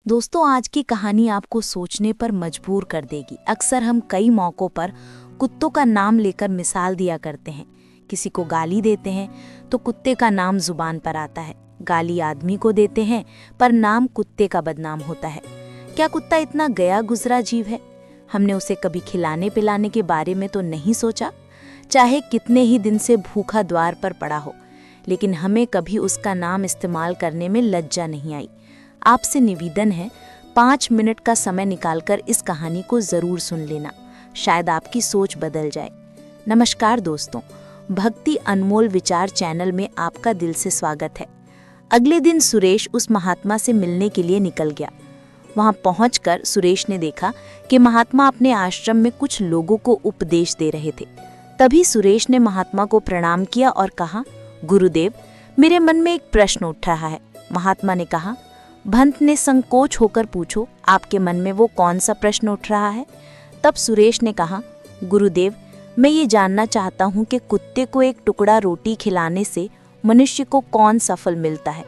दोस्तों, आज की कहानी आपको सोचने पर मजबूर कर देगी। अक्सर हम कई मौक़ों पर कुत्तों का नाम लेकर मिसाल दिया करते हैं। किसी को गाली देते हैं तो कुत्ते का नाम जुबान पर आता है। गाली आदमी को देते हैं पर नाम कुत्ते का बदनाम होता है। क्या कुत्ता इतना गया गुजरा जीव है? हमने उसे कभी खिलाने पिलाने के बारे में तो नहीं सोचा, चाहे कितने ही दिन से भूखा द्वार पर पड़ा हो, लेकिन हमें कभी उसका नाम इस्तेमाल करने में लज्जा नहीं आई। आपसे निवेदन है, 5 मिनट का समय निकालकर इस कहानी को जरूर सुन लेना, शायद आपकी सोच बदल जाए। नमस्कार दोस्तों, भक्ति अनमोल विचार चैनल में आपका दिल से स्वागत है। अगले दिन सुरेश उस महात्मा से मिलने के लिए निकल गया। वहां पहुंचकर सुरेश ने देखा कि महात्मा अपने आश्रम में कुछ लोगों को उपदेश दे रहे थे। तभी सुरेश ने महात्मा को प्रणाम किया और कहा, गुरुदेव, मेरे मन में एक प्रश्न उठ रहा है। महात्मा ने कहा, भंत ने संकोच होकर पूछो, आपके मन में वो कौन सा प्रश्न उठ रहा है? तब सुरेश ने कहा, गुरुदेव, मैं ये जानना चाहता हूँ कि कुत्ते को एक टुकड़ा रोटी खिलाने से मनुष्य को कौन सा फल मिलता है।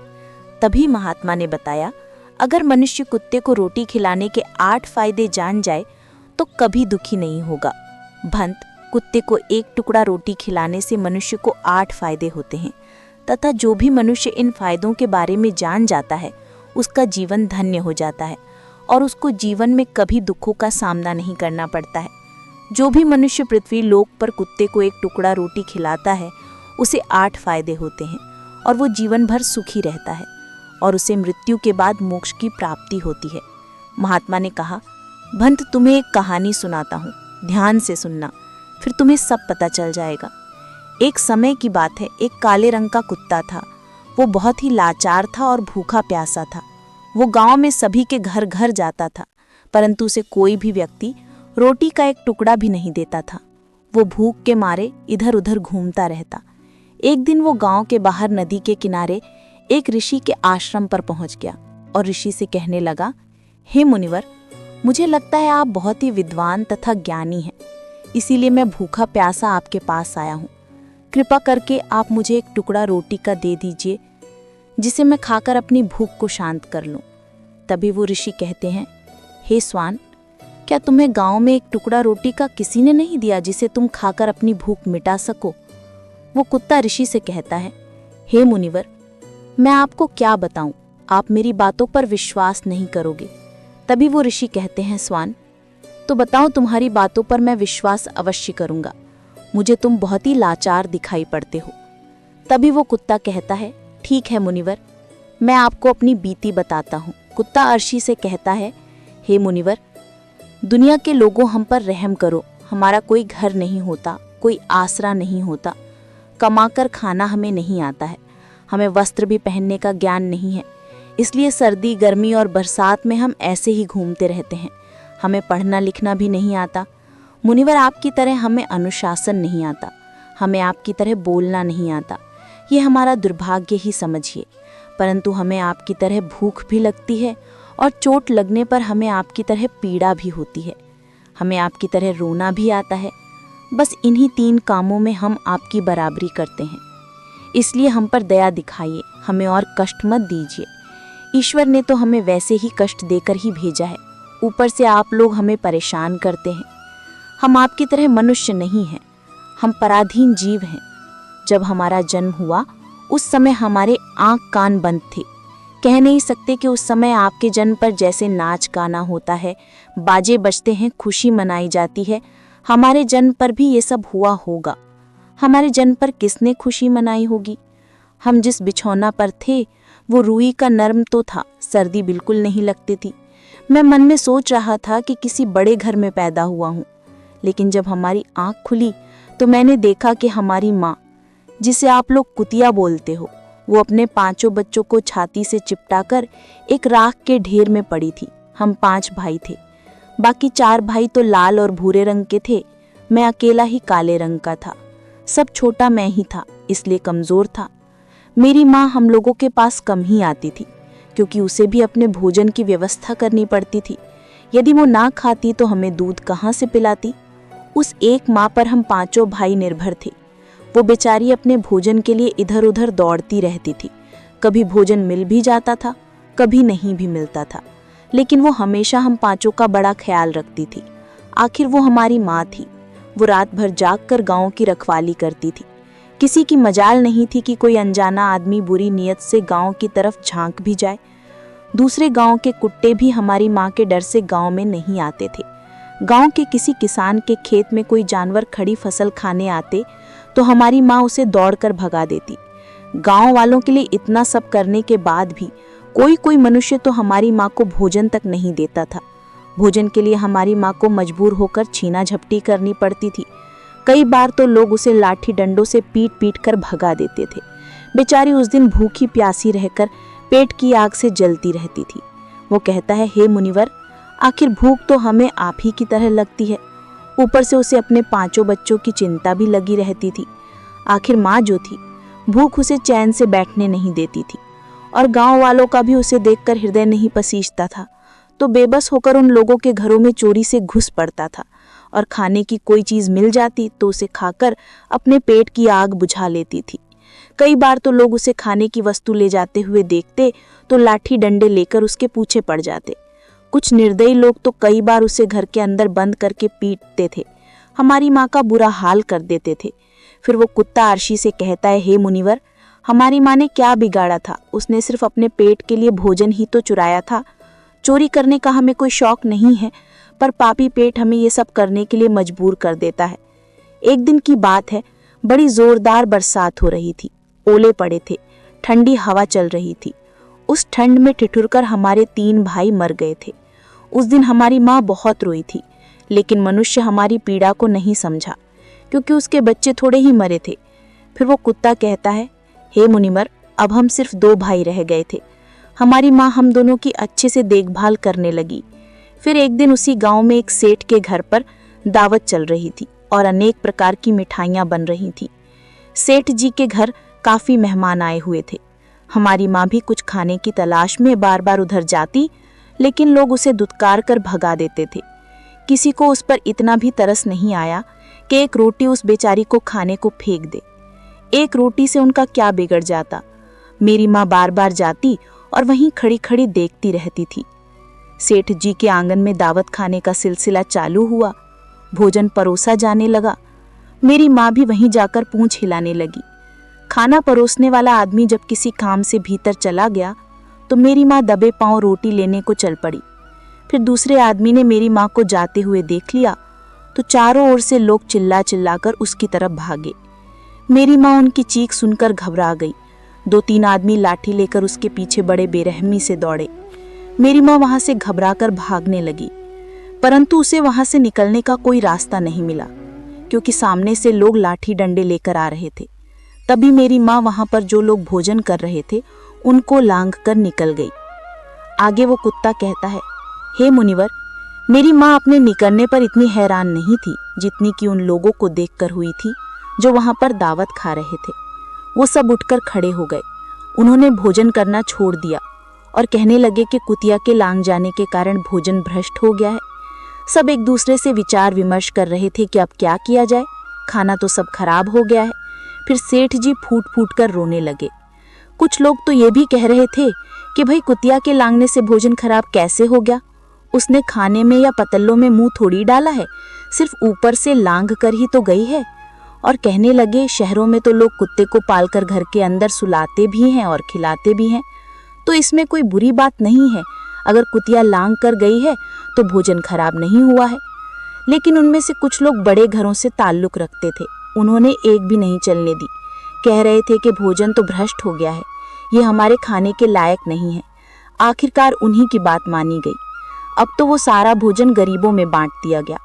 तभी महात्मा ने बताया, अगर मनुष्य कुत्ते को रोटी खिलाने के 8 फायदे जान जाए तो कभी दुखी नहीं होगा। भंत, कुत्ते को एक टुकड़ा रोटी खिलाने से मनुष्य को 8 फायदे होते हैं, तथा जो भी मनुष्य इन फायदों के बारे में जान जाता है उसका जीवन धन्य हो जाता है और उसको जीवन में कभी दुखों का सामना नहीं करना पड़ता है। जो भी मनुष्य पृथ्वी लोक पर कुत्ते को एक टुकड़ा रोटी खिलाता है उसे 8 फायदे होते हैं और वो जीवन भर सुखी रहता है और उसे मृत्यु के बाद मोक्ष की प्राप्ति होती है। महात्मा ने कहा, भंत, तुम्हें एक कहानी सुनाता हूँ, ध्यान से सुनना, फिर तुम्हें सब पता चल जाएगा। एक समय की बात है, एक काले रंग का कुत्ता था। वो बहुत ही लाचार था और भूखा प्यासा था। वो गांव में सभी के घर घर जाता था, परंतु उसे कोई भी व्यक्ति रोटी का एक टुकड़ा भी नहीं देता था। वो भूख के मारे इधर उधर घूमता रहता। एक दिन वो गांव के बाहर नदी के किनारे एक ऋषि के आश्रम पर पहुंच गया और ऋषि से कहने लगा, हे मुनिवर, मुझे लगता है आप बहुत ही विद्वान तथा ज्ञानी हैं, इसीलिए मैं भूखा प्यासा आपके पास आया हूँ। कृपा करके आप मुझे एक टुकड़ा रोटी का दे दीजिए, जिसे मैं खाकर अपनी भूख को शांत कर लूं। तभी वो ऋषि कहते हैं, हे स्वान, क्या तुम्हें गांव में एक टुकड़ा रोटी का किसी ने नहीं दिया जिसे तुम खाकर अपनी भूख मिटा सको? वो कुत्ता ऋषि से कहता है, हे मुनिवर, मैं आपको क्या बताऊं, आप मेरी बातों पर विश्वास नहीं करोगे। तभी वो ऋषि कहते हैं, स्वान, तो बताओ, तुम्हारी बातों पर मैं विश्वास अवश्य करूंगा। मुझे तुम बहुत ही लाचार दिखाई पड़ते हो। तभी वो कुत्ता कहता है, ठीक है मुनिवर, मैं आपको अपनी बीती बताता हूँ। कुत्ता अर्शी से कहता है, हे मुनिवर, दुनिया के लोगों, हम पर रहम करो। हमारा कोई घर नहीं होता, कोई आसरा नहीं होता, कमाकर खाना हमें नहीं आता है, हमें वस्त्र भी पहनने का ज्ञान नहीं है, इसलिए सर्दी, गर्मी और बरसात में हम ऐसे ही घूमते रहते हैं। हमें पढ़ना लिखना भी नहीं आता। मुनिवर, आपकी तरह हमें अनुशासन नहीं आता, हमें आपकी तरह बोलना नहीं आता। ये हमारा दुर्भाग्य ही समझिए, परंतु हमें आपकी तरह भूख भी लगती है और चोट लगने पर हमें आपकी तरह पीड़ा भी होती है। हमें आपकी तरह रोना भी आता है। बस इन्हीं 3 कामों में हम आपकी बराबरी करते हैं, इसलिए हम पर दया दिखाइए, हमें और कष्ट मत दीजिए। ईश्वर ने तो हमें वैसे ही कष्ट देकर ही भेजा है, ऊपर से आप लोग हमें परेशान करते हैं। हम आपकी तरह मनुष्य नहीं हैं, हम पराधीन जीव हैं। जब हमारा जन्म हुआ उस समय हमारे आँख कान बंद थे। कह नहीं सकते कि उस समय आपके जन्म पर जैसे नाच गाना होता है, बाजे बजते हैं, खुशी मनाई जाती है, हमारे जन्म पर भी ये सब हुआ होगा। हमारे जन्म पर किसने खुशी मनाई होगी? हम जिस बिछौना पर थे वो रुई का नरम तो था, सर्दी बिल्कुल नहीं लगती थी। मैं मन में सोच रहा था कि किसी बड़े घर में पैदा हुआ हूँ, लेकिन जब हमारी आँख खुली तो मैंने देखा कि हमारी माँ, जिसे आप लोग कुतिया बोलते हो, वो अपने 5 बच्चों को छाती से चिपटाकर एक राख के ढेर में पड़ी थी। हम 5 भाई थे, बाकी 4 भाई तो लाल और भूरे रंग के थे, मैं अकेला ही काले रंग का था। सब छोटा मैं ही था, इसलिए कमज़ोर था। मेरी माँ हम लोगों के पास कम ही आती थी, क्योंकि उसे भी अपने भोजन की व्यवस्था करनी पड़ती थी। यदि वो ना खाती तो हमें दूध कहाँ से पिलाती? उस एक माँ पर हम 5 भाई निर्भर थे। वो बेचारी अपने भोजन के लिए इधर उधर दौड़ती रहती थी। कभी भोजन मिल भी जाता था, कभी नहीं भी मिलता था, लेकिन वो हमेशा हम पांचों का बड़ा ख्याल रखती थी। आखिर वो हमारी माँ थी। वो रात भर जाग कर गाँव की रखवाली करती थी। किसी की मजाल नहीं थी कि कोई अनजाना आदमी बुरी नीयत से गांव की तरफ झांक भी जाए। दूसरे गांव के कुत्ते भी हमारी माँ के डर से गांव में नहीं आते थे। गांव के किसी किसान के खेत में कोई जानवर खड़ी फसल खाने आते तो हमारी माँ उसे दौड़कर भगा देती। गांव वालों के लिए इतना सब करने के बाद भी कोई मनुष्य तो हमारी माँ को भोजन तक नहीं देता था। भोजन के लिए हमारी माँ को मजबूर होकर छीना झपटी करनी पड़ती थी। कई बार तो लोग उसे लाठी डंडों से पीट कर भगा देते थे। बेचारी उस दिन भूखी प्यासी रहकर पेट की आग से जलती रहती थी। वो कहता है, हे मुनिवर, आखिर भूख तो हमें आप ही की तरह लगती है। ऊपर से उसे अपने 5 बच्चों की चिंता भी लगी रहती थी। आखिर माँ जो थी, भूख उसे चैन से बैठने नहीं देती थी और गांव वालों का भी उसे देखकर हृदय नहीं पसीजता था, तो बेबस होकर उन लोगों के घरों में चोरी से घुस पड़ता था और खाने की कोई चीज़ मिल जाती तो उसे खाकर अपने पेट की आग बुझा लेती थी। कई बार तो लोग उसे खाने की वस्तु ले जाते हुए देखते तो लाठी डंडे लेकर उसके पीछे पड़ जाते। कुछ निर्दयी लोग तो कई बार उसे घर के अंदर बंद करके पीटते थे, हमारी माँ का बुरा हाल कर देते थे। फिर वो कुत्ता आरशी से कहता है, हे मुनिवर, हमारी माँ ने क्या बिगाड़ा था? उसने सिर्फ अपने पेट के लिए भोजन ही तो चुराया था। चोरी करने का हमें कोई शौक नहीं है, पर पापी पेट हमें ये सब करने के लिए मजबूर कर देता है। एक दिन की बात है, बड़ी जोरदार बरसात हो रही थी। ओले पड़े थे, ठंडी हवा चल रही थी। उस ठंड में ठिठुरकर हमारे 3 भाई मर गए थे। उस दिन हमारी माँ बहुत रोई थी, लेकिन मनुष्य हमारी पीड़ा को नहीं समझा, क्योंकि उसके बच्चे थोड़े ही मरे थे। फिर वो कुत्ता कहता है, हे मुनिवर, अब हम सिर्फ 2 भाई रह गए थे। हमारी माँ हम दोनों की अच्छे से देखभाल करने लगी। फिर एक दिन उसी गांव में एक सेठ के घर पर दावत चल रही थी और अनेक प्रकार की मिठाइयाँ बन रही थी। सेठ जी के घर काफ़ी मेहमान आए हुए थे। हमारी माँ भी कुछ खाने की तलाश में बार बार उधर जाती, लेकिन लोग उसे दुत्कार कर भगा देते थे। किसी को उस पर इतना भी तरस नहीं आया कि एक रोटी उस बेचारी को खाने को फेंक दे। एक रोटी से उनका क्या बिगड़ जाता? मेरी माँ बार बार जाती और वहीं खड़ी खड़ी देखती रहती थी। सेठ जी के आंगन में दावत खाने का सिलसिला चालू हुआ। भोजन परोसा जाने लगा। मेरी माँ भी वहीं जाकर पूंछ हिलाने लगी। खाना परोसने वाला आदमी जब किसी काम से भीतर चला गया तो मेरी माँ दबे पांव रोटी लेने को चल पड़ी। फिर दूसरे आदमी ने मेरी माँ को जाते हुए देख लिया तो चारों ओर से लोग चिल्ला चिल्लाकर उसकी तरफ भागे। मेरी माँ उनकी चीख सुनकर घबरा गई। 2-3 आदमी लाठी लेकर उसके पीछे बड़े बेरहमी से दौड़े। मेरी माँ वहां से घबराकर भागने लगी, परंतु उसे वहां से निकलने का कोई रास्ता नहीं मिला, क्योंकि सामने से लोग लाठी डंडे लेकर आ रहे थे। तभी मेरी माँ वहां पर जो लोग भोजन कर रहे थे उनको लांघ कर निकल गई। आगे वो कुत्ता कहता है, हे मुनिवर, मेरी माँ अपने निकलने पर इतनी हैरान नहीं थी जितनी कि उन लोगों को देखकर हुई थी जो वहां पर दावत खा रहे थे। वो सब उठकर खड़े हो गए। उन्होंने भोजन करना छोड़ दिया और कहने लगे कि कुतिया के लांघ जाने के कारण भोजन भ्रष्ट हो गया है। सब एक दूसरे से विचार विमर्श कर रहे थे कि अब क्या किया जाए, खाना तो सब खराब हो गया है। फिर सेठ जी फूट फूट कर रोने लगे। कुछ लोग तो ये भी कह रहे थे कि भाई कुतिया के लांघने से भोजन खराब कैसे हो गया? उसने खाने में या पतल्लों में मुंह थोड़ी डाला है, सिर्फ ऊपर से लांघ कर ही तो गई है। और कहने लगे, शहरों में तो लोग कुत्ते को पालकर घर के अंदर सुलाते भी हैं और खिलाते भी हैं, तो इसमें कोई बुरी बात नहीं है। अगर कुतिया लांघ कर गई है तो भोजन खराब नहीं हुआ है। लेकिन उनमें से कुछ लोग बड़े घरों से ताल्लुक रखते थे, उन्होंने एक भी नहीं चलने दी। कह रहे थे कि भोजन तो भ्रष्ट हो गया है, ये हमारे खाने के लायक नहीं है। आखिरकार उन्हीं की बात मानी गई। अब तो वो सारा भोजन गरीबों में बांट दिया गया।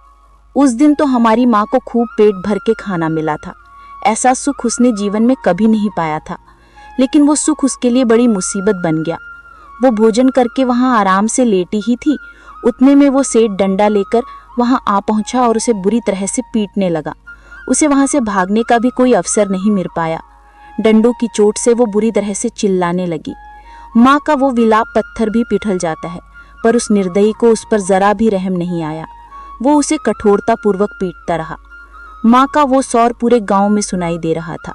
उस दिन तो हमारी माँ को खूब पेट भर के खाना मिला था। ऐसा सुख उसने जीवन में कभी नहीं पाया था, लेकिन वो सुख उसके लिए बड़ी मुसीबत बन गया। वो भोजन करके वहाँ आराम से लेटी ही थी, उतने में वो सेठ डंडा लेकर वहाँ आ पहुँचा और उसे बुरी तरह से पीटने लगा। उसे वहाँ से भागने का भी कोई अवसर नहीं मिल पाया। डंडों की चोट से वो बुरी तरह से चिल्लाने लगी। माँ का वो विलाप पत्थर भी पिघल जाता है, पर उस निर्दयी को उस पर जरा भी रहम नहीं आया। वो उसे कठोरता पूर्वक पीटता रहा। माँ का वो सौर पूरे गांव में सुनाई दे रहा था।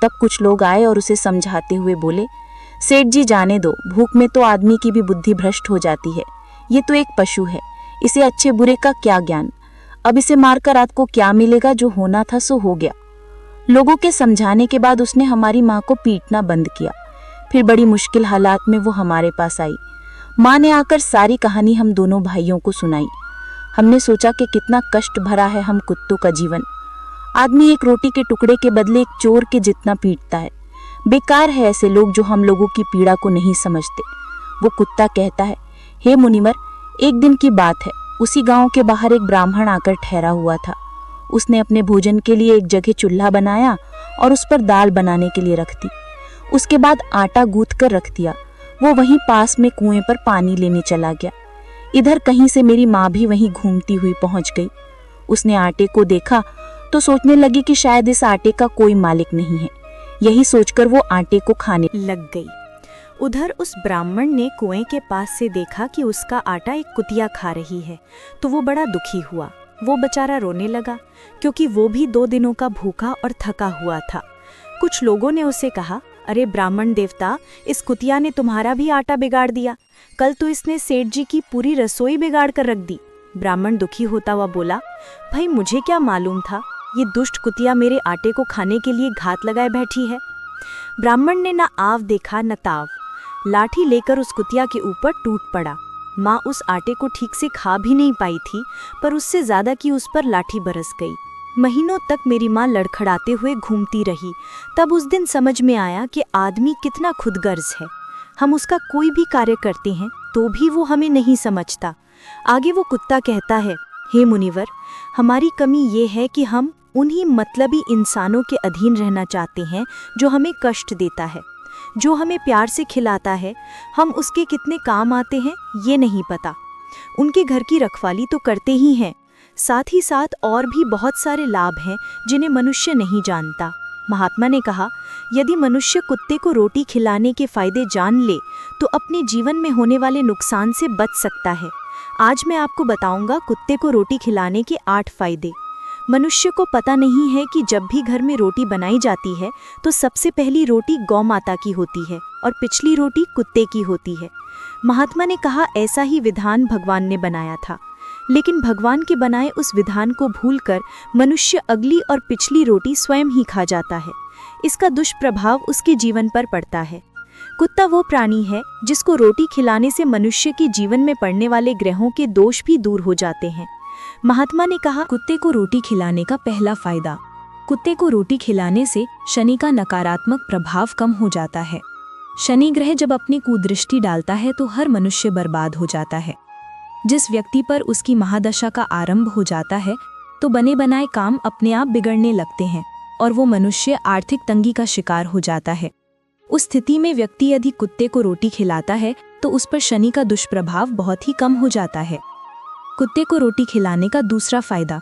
तब कुछ लोग आए और उसे समझाते हुए बोले, सेठ जी जाने दो, भूख में तो आदमी की भी बुद्धि भ्रष्ट हो जाती है। ये तो एक पशु है, इसे अच्छे बुरे का क्या ज्ञान, अब इसे मारकर रात को क्या मिलेगा, जो होना था सो हो गया। लोगों के समझाने के बाद उसने हमारी माँ को पीटना बंद किया। फिर बड़ी मुश्किल हालात में वो हमारे पास आई। माँ ने आकर सारी कहानी हम दोनों भाइयों को सुनाई। हमने सोचा कि कितना कष्ट भरा है हम कुत्तों का जीवन। आदमी एक रोटी के टुकड़े के बदले एक चोर के जितना पीटता है। बेकार है ऐसे लोग जो हम लोगों की पीड़ा को नहीं समझते। वो कुत्ता कहता है, हे मुनिवर, एक दिन की बात है, उसी गांव के बाहर एक ब्राह्मण आकर ठहरा हुआ था। उसने अपने भोजन के लिए एक जगह चूल्हा बनाया और उस पर दाल बनाने के लिए रख दी। उसके बाद आटा गूंथ कर रख दिया। वो वहीं पास में कुएं पर पानी लेने चला गया। इधर कहीं से मेरी माँ भी वहीं घूमती हुई पहुंच गई। उसने आटे को देखा तो सोचने लगी कि शायद इस आटे का कोई मालिक नहीं है। यही सोचकर वो आटे को खाने लग गई। उधर उस ब्राह्मण ने कुएं के पास से देखा कि उसका आटा एक कुतिया खा रही है, तो वो बड़ा दुखी हुआ। वो बेचारा रोने लगा, क्योंकि वो भी 2 दिनों का भूखा और थका हुआ था। कुछ लोगों ने उसे कहा, अरे ब्राह्मण देवता, इस कुतिया ने तुम्हारा भी आटा बिगाड़ दिया। कल तो इसने सेठ जी की पूरी रसोई बिगाड़ कर रख दी। ब्राह्मण दुखी होता हुआ बोला, भाई मुझे क्या मालूम था, ये दुष्ट कुतिया मेरे आटे को खाने के लिए घात लगाए बैठी है। ब्राह्मण ने न आव देखा न ताव, लाठी लेकर उस कुतिया के ऊपर टूट पड़ा। माँ उस आटे को ठीक से खा भी नहीं पाई थी, पर उससे ज्यादा की उस पर लाठी बरस गई। महीनों तक मेरी माँ लड़खड़ाते हुए घूमती रही। तब उस दिन समझ में आया कि आदमी कितना खुदगर्ज है। हम उसका कोई भी कार्य करते हैं तो भी वो हमें नहीं समझता। आगे वो कुत्ता कहता है, हे मुनिवर, हमारी कमी ये है कि हम उन्हीं मतलबी इंसानों के अधीन रहना चाहते हैं जो हमें कष्ट देता है। जो हमें प्यार से खिलाता है, हम उसके कितने काम आते हैं ये नहीं पता। उनके घर की रखवाली तो करते ही हैं, साथ ही साथ और भी बहुत सारे लाभ हैं जिन्हें मनुष्य नहीं जानता। महात्मा ने कहा, यदि मनुष्य कुत्ते को रोटी खिलाने के फायदे जान ले तो अपने जीवन में होने वाले नुकसान से बच सकता है। आज मैं आपको बताऊंगा कुत्ते को रोटी खिलाने के 8 फायदे। मनुष्य को पता नहीं है कि जब भी घर में रोटी बनाई जाती है तो सबसे पहली रोटी गौ माता की होती है और पिछली रोटी कुत्ते की होती है। महात्मा ने कहा, ऐसा ही विधान भगवान ने बनाया था, लेकिन भगवान के बनाए उस विधान को भूलकर मनुष्य अगली और पिछली रोटी स्वयं ही खा जाता है। इसका दुष्प्रभाव उसके जीवन पर पड़ता है। कुत्ता वो प्राणी है जिसको रोटी खिलाने से मनुष्य के जीवन में पड़ने वाले ग्रहों के दोष भी दूर हो जाते हैं। महात्मा ने कहा, कुत्ते को रोटी खिलाने का पहला फायदा, कुत्ते को रोटी खिलाने से शनि का नकारात्मक प्रभाव कम हो जाता है। शनि ग्रह जब अपनी कुदृष्टि डालता है तो हर मनुष्य बर्बाद हो जाता है। जिस व्यक्ति पर उसकी महादशा का आरंभ हो जाता है तो बने बनाए काम अपने आप बिगड़ने लगते हैं और वो मनुष्य आर्थिक तंगी का शिकार हो जाता है। उस स्थिति में व्यक्ति यदि कुत्ते को रोटी खिलाता है तो उस पर शनि का दुष्प्रभाव बहुत ही कम हो जाता है। कुत्ते को रोटी खिलाने का दूसरा फायदा,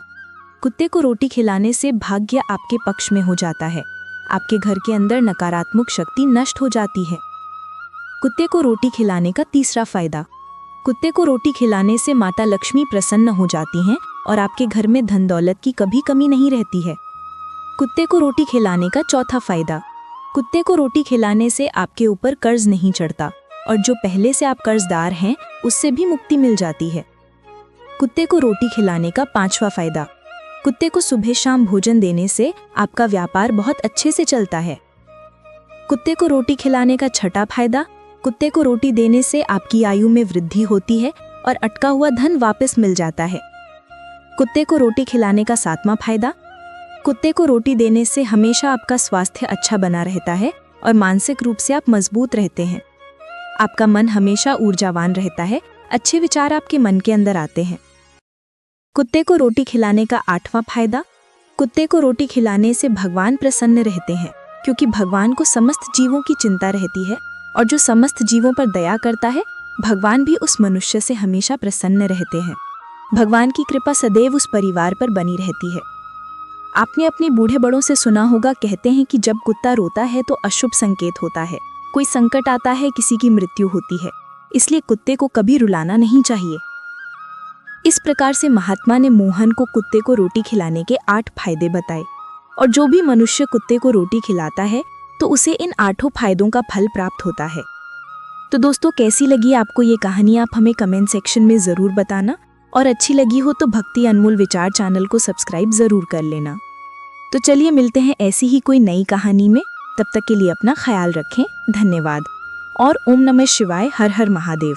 कुत्ते को रोटी खिलाने से भाग्य आपके पक्ष में हो जाता है। आपके घर के अंदर नकारात्मक शक्ति नष्ट हो जाती है। कुत्ते को रोटी खिलाने का तीसरा फायदा, कुत्ते को रोटी खिलाने से माता लक्ष्मी प्रसन्न हो जाती हैं और आपके घर में धन दौलत की कभी कमी नहीं रहती है। कुत्ते को रोटी खिलाने का चौथा फायदा, कुत्ते को रोटी खिलाने से आपके ऊपर कर्ज नहीं चढ़ता और जो पहले से आप कर्जदार हैं उससे भी मुक्ति मिल जाती है। कुत्ते को रोटी खिलाने का पांचवा फायदा, कुत्ते को सुबह शाम भोजन देने से आपका व्यापार बहुत अच्छे से चलता है। कुत्ते को रोटी खिलाने का छठा फायदा, कुत्ते को रोटी देने से आपकी आयु में वृद्धि होती है और अटका हुआ धन वापस मिल जाता है। कुत्ते को रोटी खिलाने का सातवां फायदा, कुत्ते को रोटी देने से हमेशा आपका स्वास्थ्य अच्छा बना रहता है और मानसिक रूप से आप मजबूत रहते हैं। आपका मन हमेशा ऊर्जावान रहता है, अच्छे विचार आपके मन के अंदर आते हैं। कुत्ते को रोटी खिलाने का आठवां फायदा, कुत्ते को रोटी खिलाने से भगवान प्रसन्न रहते हैं, क्योंकि भगवान को समस्त जीवों की चिंता रहती है और जो समस्त जीवों पर दया करता है भगवान भी उस मनुष्य से हमेशा प्रसन्न रहते हैं। भगवान की कृपा सदैव उस परिवार पर बनी रहती है। आपने अपने बूढ़े बड़ों से सुना होगा, कहते हैं कि जब कुत्ता रोता है तो अशुभ संकेत होता है, कोई संकट आता है, किसी की मृत्यु होती है, इसलिए कुत्ते को कभी रुलाना नहीं चाहिए। इस प्रकार से महात्मा ने मोहन को कुत्ते को रोटी खिलाने के 8 फायदे बताए और जो भी मनुष्य कुत्ते को रोटी खिलाता है तो उसे इन 8 फायदों का फल प्राप्त होता है। तो दोस्तों, कैसी लगी आपको ये कहानी, आप हमें कमेंट सेक्शन में ज़रूर बताना। और अच्छी लगी हो तो भक्ति अनमोल विचार चैनल को सब्सक्राइब ज़रूर कर लेना। तो चलिए मिलते हैं ऐसी ही कोई नई कहानी में। तब तक के लिए अपना ख्याल रखें। धन्यवाद और ओम नमः शिवाय। हर हर महादेव।